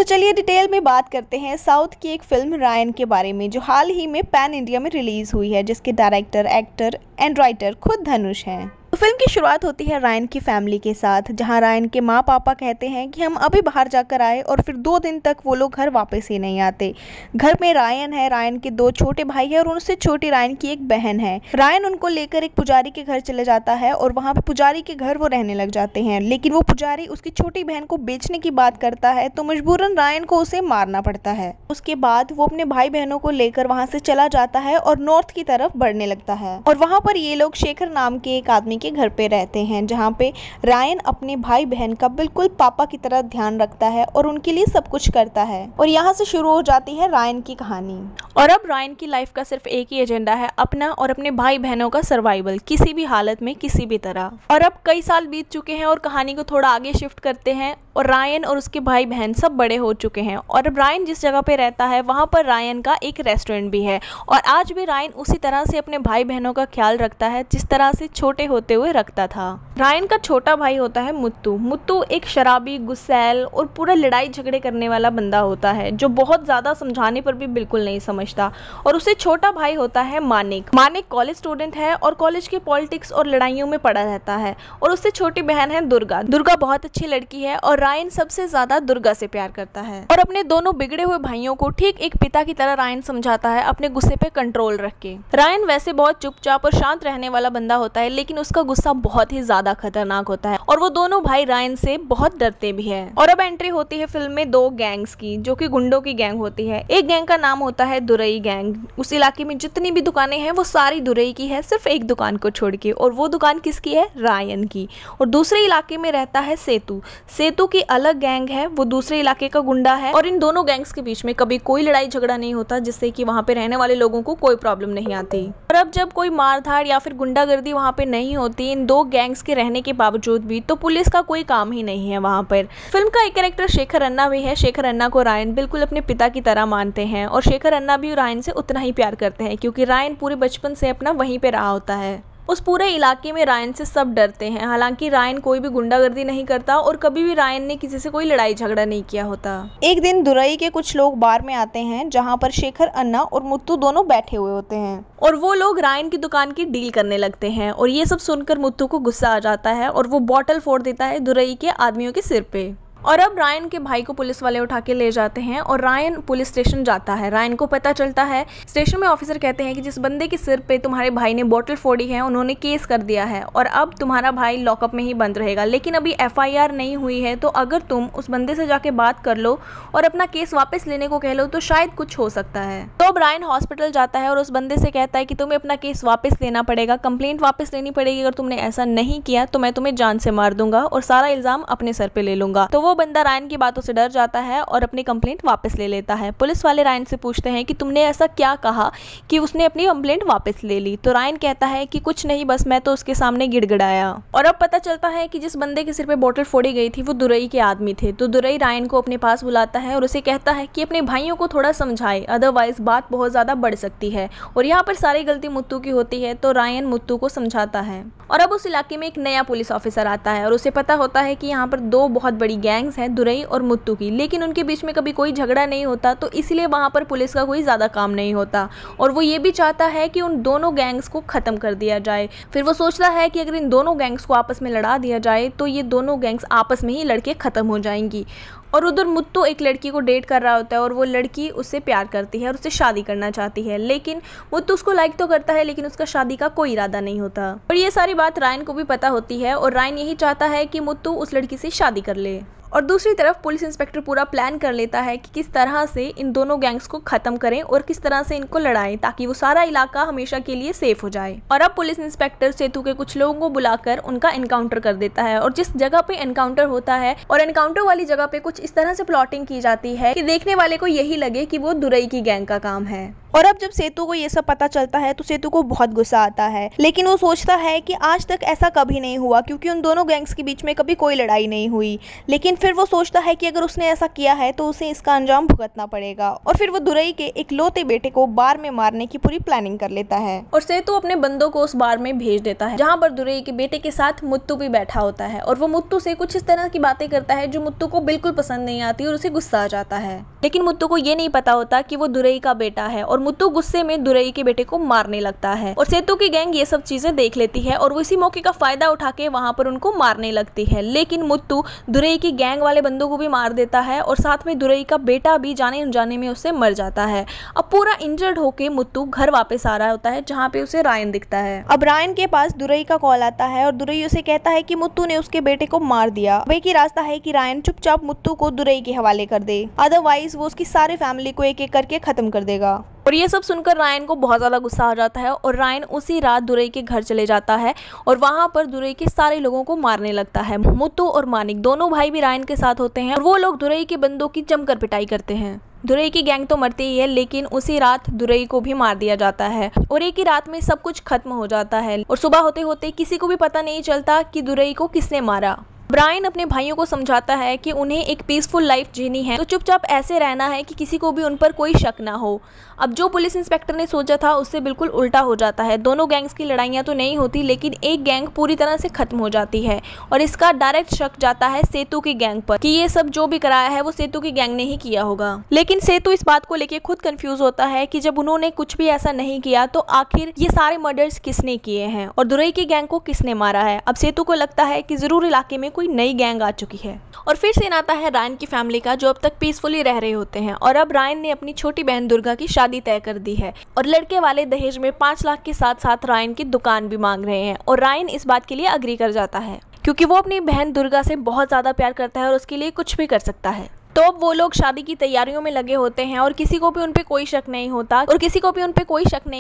चलिए डिटेल में बात करते हैं साउथ की एक फिल्म रायन के बारे में, जो हाल ही में पैन इंडिया में रिलीज हुई है, जिसके डायरेक्टर, एक्टर एंड राइटर खुद धनुष हैं। तो फिल्म की शुरुआत होती है रायन की फैमिली के साथ, जहां रायन के माँ पापा कहते हैं कि हम अभी बाहर जाकर आए और फिर 2 दिन तक वो लोग घर वापस ही नहीं आते। घर में रायन है, रायन के 2 छोटे भाई है और उनसे छोटी रायन की एक बहन है। रायन उनको लेकर एक पुजारी के घर चले जाता है और वहां पे पुजारी के घर वो रहने लग जाते हैं, लेकिन वो पुजारी उसकी छोटी बहन को बेचने की बात करता है, तो मजबूरन रायन को उसे मारना पड़ता है। उसके बाद वो अपने भाई बहनों को लेकर वहां से चला जाता है और नॉर्थ की तरफ बढ़ने लगता है। और वहां पर ये लोग शेखर नाम के एक आदमी के घर पे रहते हैं, जहां पे रायन अपने भाई बहन का बिल्कुल पापा की तरह ध्यान रखता है और उनके लिए सब कुछ करता है। और यहाँ से शुरू हो जाती है रायन की कहानी। और अब रायन की लाइफ का सिर्फ एक ही एजेंडा है, अपना और अपने भाई बहनों का सर्वाइवल, किसी भी हालत में, किसी भी तरह। और अब कई साल बीत चुके हैं और कहानी को थोड़ा आगे शिफ्ट करते हैं और रायन और उसके भाई बहन सब बड़े हो चुके हैं। और अब रायन जिस जगह पे रहता है वहाँ पर रायन का एक रेस्टोरेंट भी है और आज भी रायन उसी तरह से अपने भाई बहनों का ख्याल रखता है जिस तरह से छोटे होते हुए रखता था। रायन का छोटा भाई होता है मुत्तू। मुत्तू एक शराबी, गुस्सैल और पूरा लड़ाई झगड़े करने वाला बंदा होता है, जो बहुत ज़्यादा समझाने पर भी बिल्कुल नहीं समझता। और उससे छोटा भाई होता है मानिक। मानिक कॉलेज स्टूडेंट है और कॉलेज के पॉलिटिक्स और लड़ाइयों में पड़ा रहता है। और उससे छोटी बहन है दुर्गा। दुर्गा बहुत अच्छी लड़की है और रायन सबसे ज्यादा दुर्गा से प्यार करता है। और अपने दोनों बिगड़े हुए भाइयों को ठीक एक पिता की तरह रायन समझाता है, अपने गुस्से पे कंट्रोल रख के। रायन वैसे बहुत चुपचाप और शांत रहने वाला बंदा होता है, लेकिन उसका गुस्सा बहुत ही ज्यादा खतरनाक होता है और वो दोनों भाई रायन से बहुत डरते भी हैं। और अब एंट्री होती है फिल्म में 2 गैंग्स की, जो कि गुंडों की गैंग होती है। एक गैंग का नाम होता है दुरई गैंग। उस इलाके में जितनी भी दुकानें हैं वो सारी दुरई की है, सिर्फ एक दुकान को छोड़ के, और वो दुकान किसकी है? रायन की। और दूसरे इलाके में रहता है सेतु। सेतु की अलग गैंग है, वो दूसरे इलाके का गुंडा है। और इन दोनों गैंग्स के बीच में कभी कोई लड़ाई झगड़ा नहीं होता, जिससे कि वहां पे रहने वाले लोगों को कोई प्रॉब्लम नहीं आती। और अब जब कोई मारधाड़ या फिर गुंडागर्दी वहां पे नहीं होती इन 2 गैंग्स के रहने के बावजूद भी, तो पुलिस का कोई काम ही नहीं है वहां पर। फिल्म का एक कैरेक्टर शेखर अन्ना भी है। शेखर अन्ना को रायन बिल्कुल अपने पिता की तरह मानते हैं और शेखर अन्ना भी रायन से उतना ही प्यार करते हैं, क्योंकि रायन पूरे बचपन से अपना वहीं पे रहा होता है। उस पूरे इलाके में रायन से सब डरते हैं। हालांकि रायन कोई भी गुंडागर्दी नहीं करता और कभी भी रायन ने किसी से कोई लड़ाई झगड़ा नहीं किया होता। एक दिन दुरई के कुछ लोग बार में आते हैं, जहां पर शेखर अन्ना और मुत्तू दोनों बैठे हुए होते हैं और वो लोग रायन की दुकान की डील करने लगते हैं। और ये सब सुनकर मुत्तू को गुस्सा आ जाता है और वो बॉटल फोड़ देता है दुरई के आदमियों के सिर पे। और अब रायन के भाई को पुलिस वाले उठा के ले जाते हैं और रायन पुलिस स्टेशन जाता है। रायन को पता चलता है, स्टेशन में ऑफिसर कहते हैं कि जिस बंदे के सिर पे तुम्हारे भाई ने बोतल फोड़ी है, उन्होंने केस कर दिया है और अब तुम्हारा भाई लॉकअप में ही बंद रहेगा, लेकिन अभी FIR नहीं हुई है, तो अगर तुम उस बंदे से जाके बात कर लो और अपना केस वापस लेने को कह लो तो शायद कुछ हो सकता है। तो अब रायन हॉस्पिटल जाता है और उस बंदे से कहता है कि तुम्हें अपना केस वापस लेना पड़ेगा, कंप्लेंट वापस लेनी पड़ेगी। अगर तुमने ऐसा नहीं किया तो मैं तुम्हें जान से मार दूंगा और सारा इल्जाम अपने सर पे ले लूंगा। तो वो बंदा रायन की बातों से डर जाता है और अपनी कंप्लेंट वापस ले लेता है। पुलिस वाले रायन से पूछते हैं कि तुमने ऐसा क्या कहा कि उसने अपनी कंप्लेंट वापस ले ली। तो रायन कहता है कि कुछ नहीं, बस मैं तो उसके सामने गिड़गिड़ाया। और अब पता चलता है कि जिस बंदे के सिर पे बोतल फोड़ी गई थी वो दुरई के आदमी थे। तो दुरई रायन को अपने पास बुलाता है और उसे कहता है कि अपने भाइयों को थोड़ा समझाए, अदरवाइज बात बहुत ज्यादा बढ़ सकती है। और यहाँ पर सारी गलती मुत्तू की होती है, तो रायन मुत्तू को समझाता है। और अब उस इलाके में एक नया पुलिस ऑफिसर आता है और उसे पता होता है कि यहाँ पर 2 बहुत बड़ी गैंग्स हैं, दुरई और मुत्तू की, लेकिन उनके बीच में कभी कोई झगड़ा नहीं होता, तो इसलिए वहां पर पुलिस का कोई ज्यादा काम नहीं होता। और वो ये भी चाहता है कि उन दोनों गैंग्स को खत्म कर दिया जाए। फिर वो सोचता है कि अगर इन दोनों गैंग्स को आपस में लड़ा दिया जाए तो ये दोनों गैंग्स आपस में ही लड़के खत्म हो जाएंगी। और उधर मुत्तू एक लड़की को डेट कर रहा होता है और वो लड़की उससे प्यार करती है और उससे शादी करना चाहती है, लेकिन मुत्तू उसको लाइक तो करता है, लेकिन उसका शादी का कोई इरादा नहीं होता। और ये सारी बात रायन को भी पता होती है और रायन यही चाहता है कि मुत्तू उस लड़की से शादी कर ले। और दूसरी तरफ पुलिस इंस्पेक्टर पूरा प्लान कर लेता है कि किस तरह से इन दोनों गैंग्स को खत्म करें और किस तरह से इनको लड़ाएं, ताकि वो सारा इलाका हमेशा के लिए सेफ हो जाए। और अब पुलिस इंस्पेक्टर सेतु के कुछ लोगों को बुलाकर उनका एनकाउंटर कर देता है। और जिस जगह पे एनकाउंटर होता है और एनकाउंटर वाली जगह पे कुछ इस तरह से प्लॉटिंग की जाती है कि देखने वाले को यही लगे कि वो दुरई की गैंग का काम है। और अब जब सेतु को ये सब पता चलता है तो सेतु को बहुत गुस्सा आता है, लेकिन वो सोचता है कि आज तक ऐसा कभी नहीं हुआ क्योंकि उन दोनों गैंग्स के बीच में कभी कोई लड़ाई नहीं हुई। लेकिन फिर वो सोचता है कि अगर उसने ऐसा किया है तो उसे इसका अंजाम भुगतना पड़ेगा, और फिर वो दुरई के इकलौते बेटे को बार में मारने की पूरी प्लानिंग कर लेता है और सेतु अपने बंदों को उस बार में भेज देता है जहाँ पर दुरई के बेटे के साथ मुत्तू भी बैठा होता है, और वो मुत्तू से कुछ इस तरह की बातें करता है जो मुत्तू को बिल्कुल पसंद नहीं आती और उसे गुस्सा आ जाता है। लेकिन मुत्तू को ये नहीं पता होता कि वो दुरई का बेटा है, और मुत्तू गुस्से में दुरई के बेटे को मारने लगता है और सेतु की गैंग ये सब चीजें देख लेती है और वो इसी मौके का फायदा उठा के वहां पर उनको मारने लगती है। लेकिन मुत्तू दुरई की गैंग वाले बंदों को भी मार देता है और साथ में दुरई का बेटा भी जाने अनजाने में उससे मर जाता है। अब पूरा इंजर्ड होके मुत्तू घर वापस आ रहा होता है जहाँ पे उसे रायन दिखता है। अब रायन के पास दुरई का कॉल आता है और दुरई उसे कहता है कि मुत्तू ने उसके बेटे को मार दिया। अब एक ही रास्ता है कि रायन चुपचाप मुत्तू को दुरई के हवाले कर दे, अदरवाइज वो उसकी सारी फैमिली को एक एक करके खत्म कर देगा। और ये सब सुनकर रायन को बहुत ज़्यादा गुस्सा आ जाता है और रायन उसी रात दुरई के घर चले जाता है और वहाँ पर दुरई के सारे लोगों को मारने लगता है। मुत्तू और मानिक दोनों भाई भी रायन के साथ होते हैं और वो लोग दुरई के बंदों की जमकर पिटाई करते हैं। दुरई की गैंग तो मरती ही है, लेकिन उसी रात दुरई को भी मार दिया जाता है और एक ही रात में सब कुछ खत्म हो जाता है और सुबह होते होते किसी को भी पता नहीं चलता कि दुरई को किसने मारा। ब्रायन अपने भाइयों को समझाता है कि उन्हें एक पीसफुल लाइफ जीनी है, तो चुपचाप ऐसे रहना है कि किसी को भी उन पर कोई शक ना हो। अब जो पुलिस इंस्पेक्टर ने सोचा था उससे बिल्कुल उल्टा हो जाता है। दोनों गैंग्स की लड़ाइयाँ तो नहीं होती, लेकिन एक गैंग पूरी तरह से खत्म हो जाती है और इसका डायरेक्ट शक जाता है सेतु की गैंग पर कि ये सब जो भी कराया है वो सेतु की गैंग ने ही किया होगा। लेकिन सेतु इस बात को लेकर खुद कंफ्यूज होता है कि जब उन्होंने कुछ भी ऐसा नहीं किया तो आखिर ये सारे मर्डर्स किसने किए हैं और दुरई की गैंग को किसने मारा है। अब सेतु को लगता है कि जरूर इलाके में कोई नई गैंग आ चुकी है। और फिर सीन आता है रायन की फैमिली का, जो अब तक पीसफुली रह रहे होते हैं और अब रायन ने अपनी छोटी बहन दुर्गा की शादी तय कर दी है और लड़के वाले दहेज में 5 लाख के साथ साथ रायन की दुकान भी मांग रहे हैं और रायन इस बात के लिए अग्री कर जाता है क्योंकि वो अपनी बहन दुर्गा से बहुत ज्यादा प्यार करता है और उसके लिए कुछ भी कर सकता है। तो अब वो लोग शादी की तैयारियों में लगे होते हैं और किसी को भी उन पे कोई शक नहीं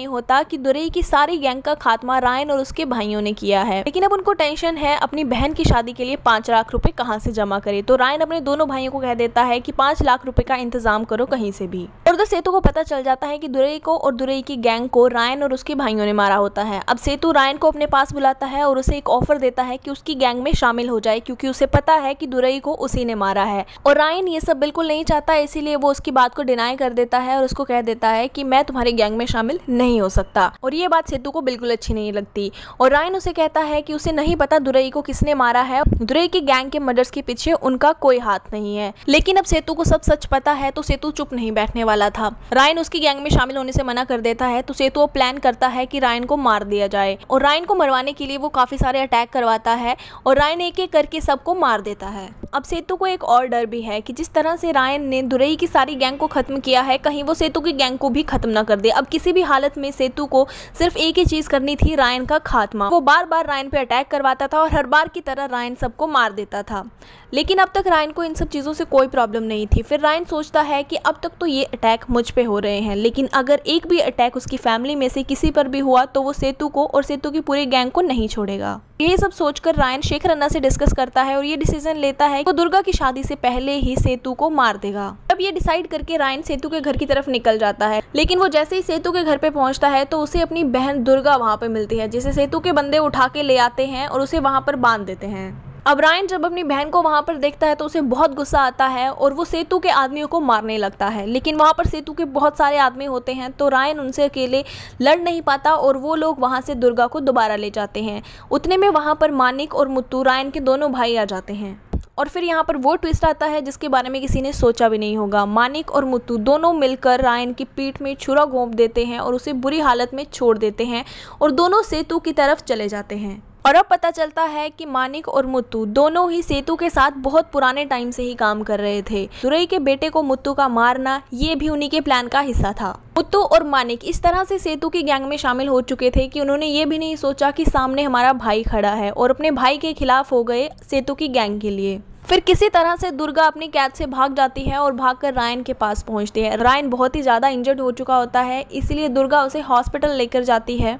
होता कि दुरई की सारी गैंग का खात्मा रायन और उसके भाइयों ने किया है। लेकिन अब उनको टेंशन है अपनी बहन की शादी के लिए 5 लाख रुपए कहाँ से जमा करे। तो रायन अपने दोनों भाइयों को कह देता है कि 5 लाख रुपए का इंतजाम करो कहीं से भी। और उधर सेतु को पता चल जाता है कि दुरई को और दुरई की गैंग को रायन और उसके भाइयों ने मारा होता है। अब सेतु रायन को अपने पास बुलाता है और उसे एक ऑफर देता है कि उसकी गैंग में शामिल हो जाए क्योंकि उसे पता है कि दुरई को उसी ने मारा है। और रायन ये सब बिल्कुल नहीं चाहता, इसीलिए वो उसकी बात को डिनाई कर देता है और उसको कह देता है कि मैं तुम्हारी गैंग में शामिल नहीं हो सकता। और ये बात सेतु को बिल्कुल अच्छी नहीं लगती और रायन उसे कहता है कि उसे नहीं पता दुरई को किसने मारा है, दुरई की गैंग के मर्डर्स के पीछे उनका कोई हाथ नहीं है। लेकिन अब सेतु को सब सच पता है तो सेतु चुप नहीं बैठने वाला था। रायन उसकी गैंग में शामिल होने से मना कर देता है तो सेतु प्लान करता है कि रायन को मार दिया जाए और रायन को मरवाने के लिए वो काफी सारे अटैक करवाता है और रायन एक एक करके सबको मार देता है। अब सेतु को एक और डर भी है कि जिस तरह से रायन ने दुरई की सारी गैंग को खत्म किया है, कहीं वो सेतु की गैंग को भी खत्म ना कर दे। अब किसी भी हालत में सेतु को सिर्फ एक ही चीज करनी थी, रायन का खात्मा। वो बार बार रायन पे अटैक करवाता था और हर बार की तरह रायन सबको मार देता था। लेकिन अब तक रायन को इन सब चीज़ों से कोई प्रॉब्लम नहीं थी। फिर रायन सोचता है कि अब तक तो ये अटैक मुझ पे हो रहे हैं, लेकिन अगर एक भी अटैक उसकी फैमिली में से किसी पर भी हुआ तो वो सेतु को और सेतु की पूरी गैंग को नहीं छोड़ेगा। ये सब सोचकर रायन शेखर अन्ना से डिस्कस करता है और ये डिसीजन लेता है कि वो दुर्गा की शादी से पहले ही सेतु को मार देगा। अब ये डिसाइड करके रायन सेतु के घर की तरफ निकल जाता है, लेकिन वो जैसे ही सेतु के घर पे पहुंचता है तो उसे अपनी बहन दुर्गा वहां पे मिलती है, जिसे सेतु के बंदे उठा के ले आते हैं और उसे वहां पर बांध देते हैं। अब रायन जब अपनी बहन को वहां पर देखता है तो उसे बहुत गुस्सा आता है और वो सेतु के आदमियों को मारने लगता है, लेकिन वहां पर सेतु के बहुत सारे आदमी होते हैं तो रायन उनसे अकेले लड़ नहीं पाता और वो लोग वहां से दुर्गा को दोबारा ले जाते हैं। उतने में वहां पर मानिक और मुत्तू, रायन के दोनों भाई, आ जाते हैं और फिर यहाँ पर वो ट्विस्ट आता है जिसके बारे में किसी ने सोचा भी नहीं होगा। मानिक और मुत्तू दोनों मिलकर रायन की पीठ में छुरा घोंप देते हैं और उसे बुरी हालत में छोड़ देते हैं और दोनों सेतु की तरफ चले जाते हैं। और अब पता चलता है कि मानिक और मुत्तू दोनों ही सेतु के साथ बहुत पुराने टाइम से ही काम कर रहे थे। दुरई के बेटे को मुत्तू का मारना ये भी उन्हीं के प्लान का हिस्सा था। मुत्तू और मानिक इस तरह से सेतु की गैंग में शामिल हो चुके थे कि उन्होंने ये भी नहीं सोचा कि सामने हमारा भाई खड़ा है और अपने भाई के खिलाफ हो गए सेतु की गैंग के लिए। फिर किसी तरह से दुर्गा अपनी कैद से भाग जाती है और भागकर रायन के पास पहुंचती है। रायन बहुत ही ज़्यादा इंजर्ड हो चुका होता है, इसलिए दुर्गा उसे हॉस्पिटल लेकर जाती है,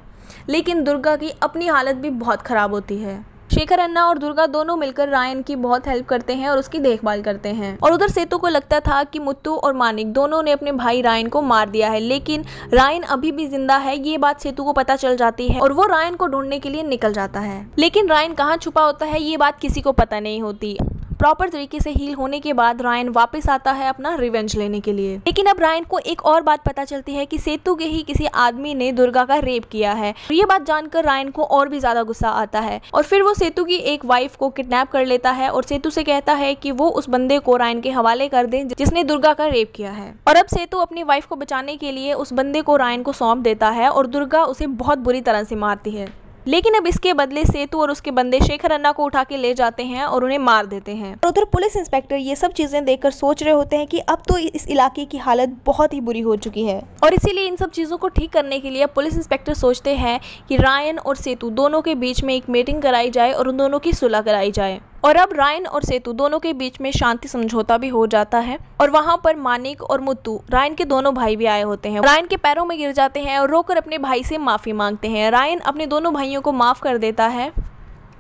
लेकिन दुर्गा की अपनी हालत भी बहुत ख़राब होती है। शेखर अन्ना और दुर्गा दोनों मिलकर रायन की बहुत हेल्प करते हैं और उसकी देखभाल करते हैं। और उधर सेतु को लगता था कि मुत्तू और मानिक दोनों ने अपने भाई रायन को मार दिया है, लेकिन रायन अभी भी जिंदा है। ये बात सेतु को पता चल जाती है और वो रायन को ढूंढने के लिए निकल जाता है। लेकिन रायन कहाँ छुपा होता है ये बात किसी को पता नहीं होती। प्रॉपर तरीके से हील होने के बाद रायन वापस आता है अपना रिवेंज लेने के लिए। लेकिन अब रायन को एक और बात पता चलती है कि सेतु के ही किसी आदमी ने दुर्गा का रेप किया है। ये बात जानकर रायन को और भी ज्यादा गुस्सा आता है और फिर वो सेतु की एक वाइफ को किडनैप कर लेता है और सेतु से कहता है कि वो उस बंदे को रायन के हवाले कर दे जिसने दुर्गा का रेप किया है। और अब सेतु अपनी वाइफ को बचाने के लिए उस बंदे को रायन को सौंप देता है और दुर्गा उसे बहुत बुरी तरह से मारती है। लेकिन अब इसके बदले सेतु और उसके बंदे शेखर अन्ना को उठा के ले जाते हैं और उन्हें मार देते हैं। और उधर पुलिस इंस्पेक्टर ये सब चीजें देखकर सोच रहे होते हैं कि अब तो इस इलाके की हालत बहुत ही बुरी हो चुकी है और इसीलिए इन सब चीजों को ठीक करने के लिए पुलिस इंस्पेक्टर सोचते हैं कि रायन और सेतु दोनों के बीच में एक मीटिंग कराई जाए और उन दोनों की सुलह कराई जाए। और अब रायन और सेतु दोनों के बीच में शांति समझौता भी हो जाता है और वहां पर मानिक और मुत्तू रायन के दोनों भाई भी आए होते हैं। रायन के पैरों में गिर जाते हैं और रोकर अपने भाई से माफी मांगते हैं। रायन अपने दोनों भाइयों को माफ कर देता है।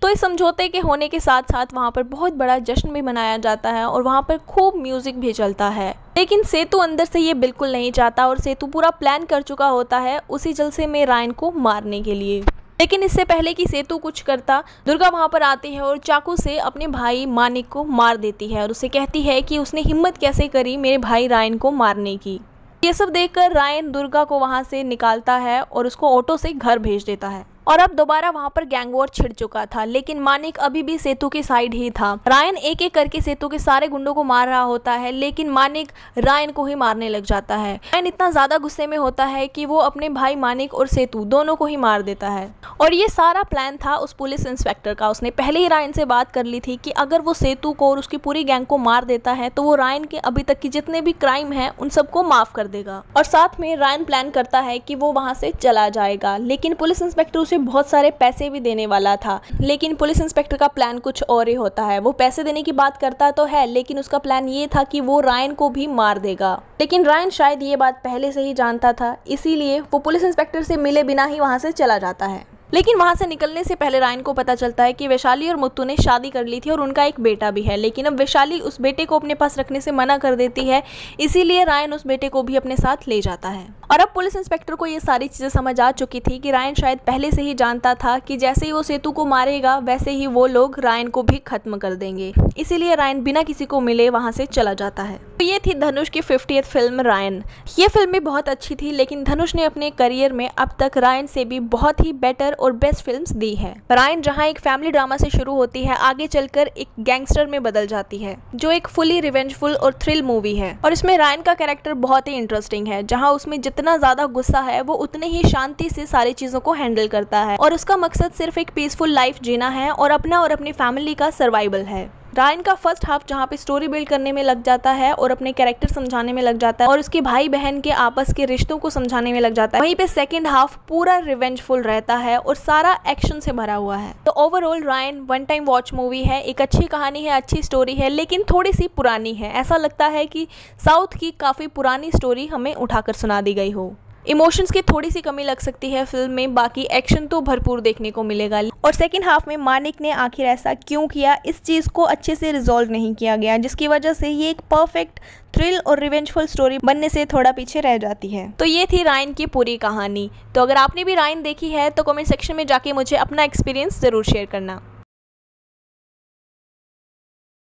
तो इस समझौते के होने के साथ साथ वहां पर बहुत बड़ा जश्न भी मनाया जाता है और वहां पर खूब म्यूजिक भी चलता है। लेकिन सेतु अंदर से ये बिल्कुल नहीं चाहता और सेतु पूरा प्लान कर चुका होता है उसी जलसे में रायन को मारने के लिए। लेकिन इससे पहले कि सेतु कुछ करता, दुर्गा वहां पर आती है और चाकू से अपने भाई मानिक को मार देती है और उसे कहती है कि उसने हिम्मत कैसे करी मेरे भाई रायन को मारने की। ये सब देखकर रायन दुर्गा को वहां से निकालता है और उसको ऑटो से घर भेज देता है। और अब दोबारा वहां पर गैंग वॉर छिड़ चुका था, लेकिन मानिक अभी भी सेतु की साइड ही था। रायन एक एक करके सेतु के सारे गुंडों को मार रहा होता है, लेकिन मानिक रायन को ही मारने लग जाता है। रायन इतना ज्यादा गुस्से में होता है कि वो अपने भाई मानिक और सेतु दोनों को ही मार देता है। और ये सारा प्लान था उस पुलिस इंस्पेक्टर का। उसने पहले ही रायन से बात कर ली थी कि अगर वो सेतु को और उसकी पूरी गैंग को मार देता है तो वो रायन के अभी तक की जितने भी क्राइम है उन सबको माफ कर देगा। और साथ में रायन प्लान करता है कि वो वहां से चला जाएगा, लेकिन पुलिस इंस्पेक्टर उसे बहुत सारे पैसे भी देने वाला था। लेकिन पुलिस इंस्पेक्टर का प्लान कुछ और ही होता है। वो पैसे देने की बात करता तो है, लेकिन उसका प्लान ये था कि वो रायन को भी मार देगा। लेकिन रायन शायद ये बात पहले से ही जानता था, इसीलिए वो पुलिस इंस्पेक्टर से मिले बिना ही वहां से चला जाता है। लेकिन वहां से निकलने से पहले रायन को पता चलता है कि वैशाली और मुत्तू ने शादी कर ली थी और उनका एक बेटा भी है। लेकिन अब वैशाली उस बेटे को अपने पास रखने से मना कर देती है, इसीलिए रायन उस बेटे को भी अपने साथ ले जाता है। और अब पुलिस इंस्पेक्टर को ये सारी चीजें समझ आ चुकी थी कि रायन शायद पहले से ही जानता था कि जैसे ही वो सेतु को मारेगा वैसे ही वो लोग रायन को भी खत्म कर देंगे। इसीलिए रायन बिना किसी को मिले वहां से चला जाता है। तो ये थी धनुष की 50th फिल्म रायन। ये फिल्म भी बहुत अच्छी थी, लेकिन धनुष ने अपने करियर में अब तक रायन से भी बहुत ही बेटर और बेस्ट फिल्म्स दी है। रायन जहां एक फैमिली ड्रामा से शुरू होती है, आगे चलकर एक गैंगस्टर में बदल जाती है, जो एक फुली रिवेंजफुल और थ्रिल मूवी है। और इसमें रायन का कैरेक्टर बहुत ही इंटरेस्टिंग है, जहां उसमें जितना ज्यादा गुस्सा है वो उतने ही शांति से सारी चीजों को हैंडल करता है और उसका मकसद सिर्फ एक पीसफुल लाइफ जीना है और अपना और अपनी फैमिली का सर्वाइवल है। रायन का फर्स्ट हाफ जहाँ पे स्टोरी बिल्ड करने में लग जाता है और अपने कैरेक्टर समझाने में लग जाता है और उसके भाई बहन के आपस के रिश्तों को समझाने में लग जाता है, वहीं पे सेकंड हाफ पूरा रिवेंजफुल रहता है और सारा एक्शन से भरा हुआ है। तो overall Ryan one time watch movie है। एक अच्छी कहानी है, अच्छी स्टोरी है, लेकिन थोड़ी सी पुरानी है। ऐसा लगता है कि साउथ की काफी पुरानी स्टोरी हमें उठाकर सुना दी गई हो। इमोशंस की थोड़ी सी कमी लग सकती है फिल्म में, बाकी एक्शन तो भरपूर देखने को मिलेगा। और सेकंड हाफ में मानिक ने आखिर ऐसा क्यों किया, इस चीज़ को अच्छे से रिजॉल्व नहीं किया गया, जिसकी वजह से ये एक परफेक्ट थ्रिल और रिवेंजफुल स्टोरी बनने से थोड़ा पीछे रह जाती है। तो ये थी रायन की पूरी कहानी। तो अगर आपने भी रायन देखी है तो कमेंट सेक्शन में जाके मुझे अपना एक्सपीरियंस ज़रूर शेयर करना।